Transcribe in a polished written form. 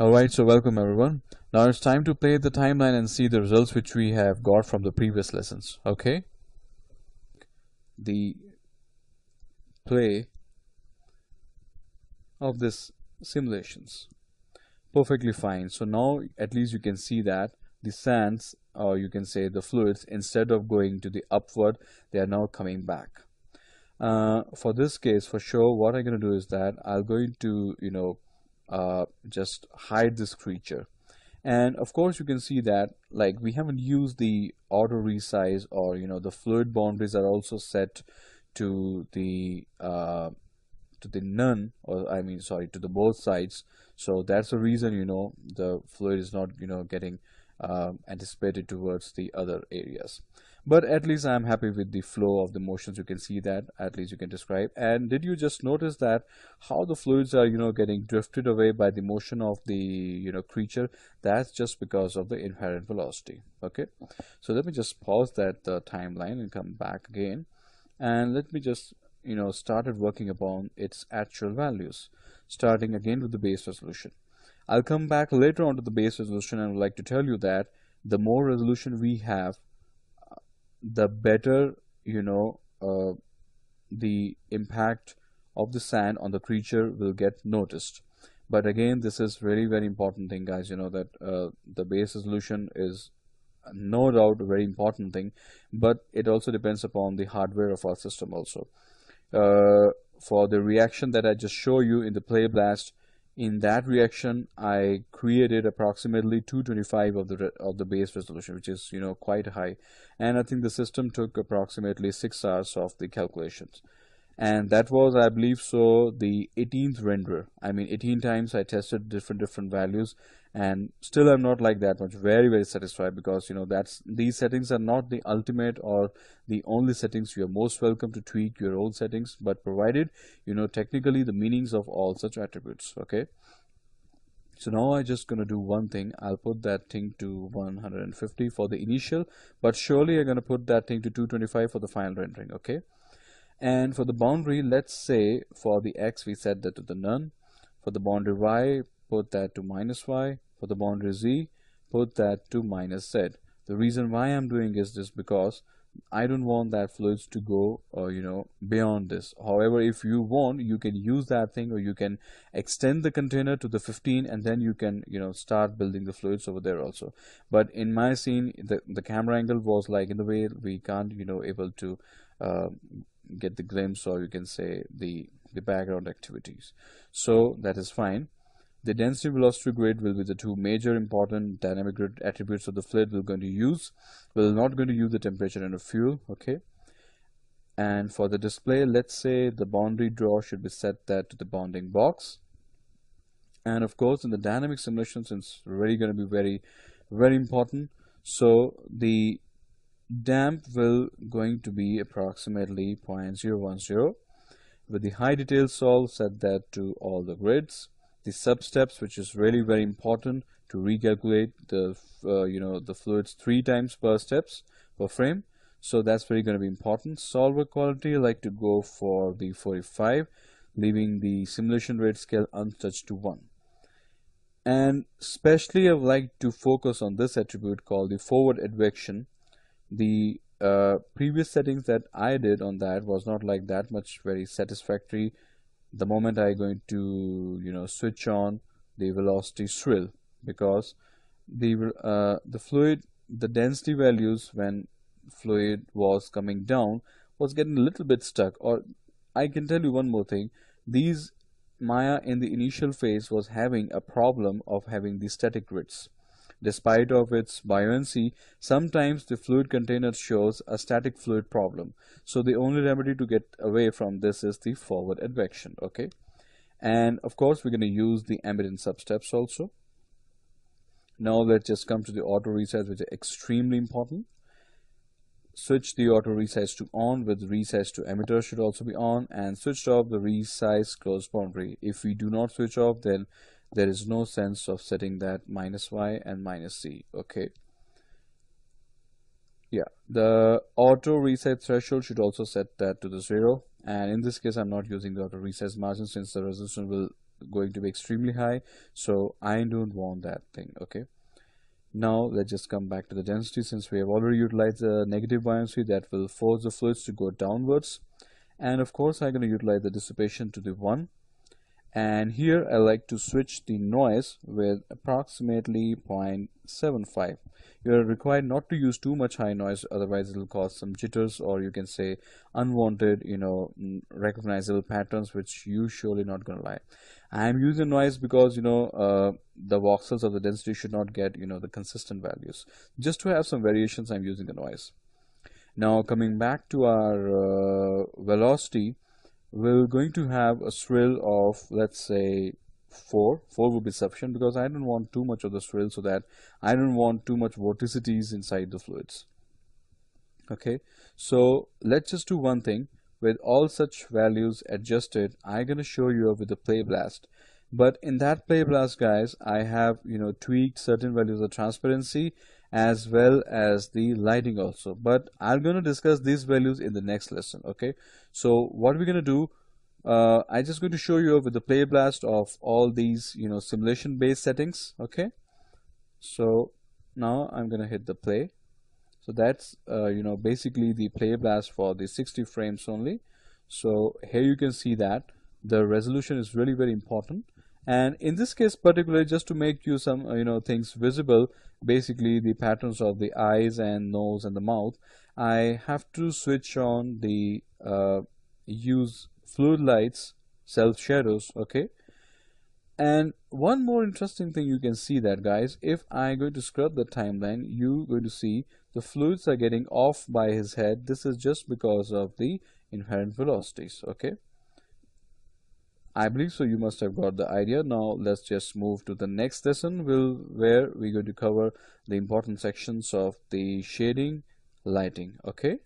Alright, so welcome everyone. Now it's time to play the timeline and see the results which we have got from the previous lessons. Okay? The play of this simulations. Perfectly fine. So now at least you can see that the sands, or you can say the fluids, instead of going to the upward, they are now coming back. For this case, for sure, what I'm going to do is that I'm going to, just hide this creature. And of course, you can see that like we haven't used the auto resize, or the fluid boundaries are also set to the none, or I mean sorry, to the both sides. So that's the reason the fluid is not getting anticipated towards the other areas. But at least I'm happy with the flow of the motions. You can see that at least you can describe. And did you just notice that how the fluids are getting drifted away by the motion of the creature? That's just because of the inherent velocity. Okay, so let me just pause that timeline and come back again, and let me just started working upon its actual values, starting again with the base resolution. I'll come back later on to the base resolution and would like to tell you that the more resolution we have, the better the impact of the sand on the creature will get noticed. But again, this is very important thing, guys, that the base resolution is no doubt a very important thing, but it also depends upon the hardware of our system also. For the reaction that I just show you in the Play Blast, in that reaction I created approximately 225 of the base resolution, which is quite high, and I think the system took approximately 6 hours of the calculations. And that was, I believe so, the 18th renderer. I mean 18 times I tested different values, and still I'm not like that much very satisfied, because that's these settings are not the ultimate or the only settings. You are most welcome to tweak your own settings, but provided technically the meanings of all such attributes. Okay, so now I'm just gonna do one thing. I'll put that thing to 150 for the initial, but surely I'm gonna put that thing to 225 for the final rendering. Okay, and for the boundary, let's say for the x we set that to the none. For the boundary y, put that to minus y. For the boundary z, put that to minus z. The reason why I'm doing is this because I don't want that fluids to go beyond this. However, if you want, you can use that thing, or you can extend the container to the 15, and then you can start building the fluids over there also. But in my scene, the camera angle was like in the way we can't able to get the glimpse, or you can say the background activities. So that is fine. The density velocity grid will be the two major important dynamic grid attributes of the fluid we're going to use. We're not going to use the temperature and the fuel. Okay, and for the display, let's say the boundary draw should be set that to the bounding box. And of course, in the dynamic simulations, it's really going to be very important. So the damp will going to be approximately 0.010. With the high detail solve, set that to all the grids. The sub steps, which is really very important to recalculate the the fluids 3 times per steps per frame. So that's very going to be important. Solver quality, I like to go for the 45, leaving the simulation rate scale untouched to 1. And especially I would like to focus on this attribute called the forward advection. The previous settings that I did on that was not like that much very satisfactory. The moment I going to switch on the velocity swirl, because the fluid, the density values when fluid was coming down was getting a little bit stuck. Or I can tell you one more thing, these Maya in the initial phase was having a problem of having the static grids. Despite of its buoyancy, sometimes the fluid container shows a static fluid problem. So the only remedy to get away from this is the forward advection. Okay, and of course we're going to use the ambient substeps also. Now let's just come to the auto resize, which is extremely important. Switch the auto resize to on, with resize to emitter should also be on, and switch off the resize close boundary. If we do not switch off, then there is no sense of setting that minus y and minus z. Okay, yeah, the auto resize threshold should also set that to the 0, and in this case I'm not using the auto resize margin since the resolution will going to be extremely high, so I don't want that thing. Okay, now let's just come back to the density. Since we have already utilized the negative buoyancy, that will force the fluids to go downwards, and of course I'm going to utilize the dissipation to the 1. And here I like to switch the noise with approximately 0.75. You're required not to use too much high noise, otherwise it will cause some jitters, or you can say unwanted, recognizable patterns, which you surely not gonna like. I'm using noise because the voxels of the density should not get the consistent values. Just to have some variations, I'm using the noise. Now coming back to our velocity, we're going to have a swirl of, let's say, 4 will be sufficient, because I don't want too much of the swirl, so that I don't want too much vorticities inside the fluids. Okay, so let's just do one thing. With all such values adjusted, I'm going to show you with the play blast. But in that play blast, guys, I have tweaked certain values of transparency as well as the lighting also, but I'm going to discuss these values in the next lesson. Okay, so what we're going to do, I'm just going to show you with the play blast of all these simulation based settings. Okay, so now I'm going to hit the play. So that's basically the play blast for the 60 frames only. So here you can see that the resolution is really very important, and in this case particularly, just to make you some things visible, basically the patterns of the eyes and nose and the mouth, I have to switch on the use fluid lights, self shadows. Okay, and one more interesting thing you can see that, guys, if I'm going to scrub the timeline, you're going to see the fluids are getting off by his head. This is just because of the inherent velocities. Okay, I believe so you must have got the idea. Now let's just move to the next lesson, where we're going to cover the important sections of the shading, lighting. Okay.